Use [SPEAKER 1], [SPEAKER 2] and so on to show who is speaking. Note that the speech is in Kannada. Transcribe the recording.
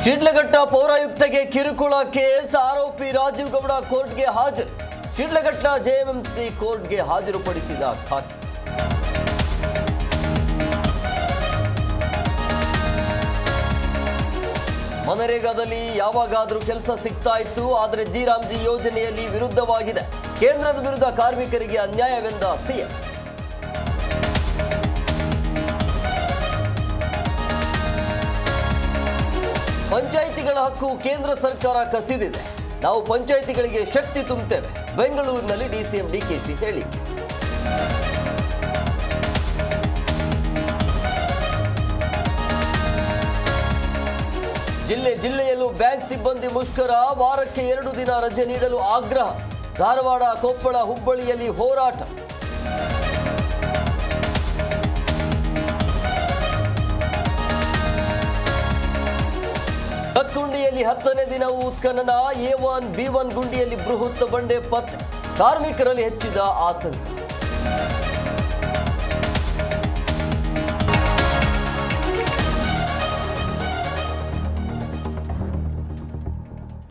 [SPEAKER 1] ಶಿಡ್ಲಘಟ್ಟ ಪೌರಾಯುಕ್ತಗೆ ಕಿರುಕುಳ ಕೇಸ್ ಆರೋಪಿ ರಾಜೀವ್ ಗೌಡ ಕೋರ್ಟ್ಗೆ ಹಾಜರು. ಶಿಡ್ಲಘಟ್ಟ ಜೆಎಂಎಂಸಿ ಕೋರ್ಟ್ಗೆ ಹಾಜರುಪಡಿಸಿದ ಖಾಕಿ. ಮನರೇಗಾದಲ್ಲಿ ಯಾವಾಗಾದ್ರೂ ಕೆಲಸ ಸಿಗ್ತಾ ಇತ್ತು, ಆದರೆ ಜಿ ಯೋಜನೆಯಲ್ಲಿ ವಿರುದ್ಧವಾಗಿದೆ. ಕೇಂದ್ರದ ವಿರುದ್ಧ ಕಾರ್ಮಿಕರಿಗೆ ಅನ್ಯಾಯವೆಂದ ಸಿಎಂ. ಪಂಚಾಯಿತಿಗಳ ಹಕ್ಕು ಕೇಂದ್ರ ಸರ್ಕಾರ ಕಸಿದಿದೆ. ನಾವು ಪಂಚಾಯಿತಿಗಳಿಗೆ ಶಕ್ತಿ ತುಂಬುತ್ತೇವೆ. ಬೆಂಗಳೂರಿನಲ್ಲಿ ಡಿಸಿಎಂ ಡಿಕೆಶಿ ಹೇಳಿಕೆ. ಜಿಲ್ಲೆಯಲ್ಲೂ ಬ್ಯಾಂಕ್ ಸಿಬ್ಬಂದಿ ಮುಷ್ಕರ. ವಾರಕ್ಕೆ 2 ದಿನ ರಜೆ ನೀಡಲು ಆಗ್ರಹ. ಧಾರವಾಡ, ಕೊಪ್ಪಳ, ಹುಬ್ಬಳ್ಳಿಯಲ್ಲಿ ಹೋರಾಟ. ಕಕ್ಕುಂಡಿಯಲ್ಲಿ 10ನೇ ದಿನವೂ ಉತ್ಖನನ. A1, B1 ಗುಂಡಿಯಲ್ಲಿ ಬೃಹತ್ ಬಂಡೆ ಪತ್ತೆ. ಕಾರ್ಮಿಕರಲ್ಲಿ ಹೆಚ್ಚಿದ ಆತಂಕ.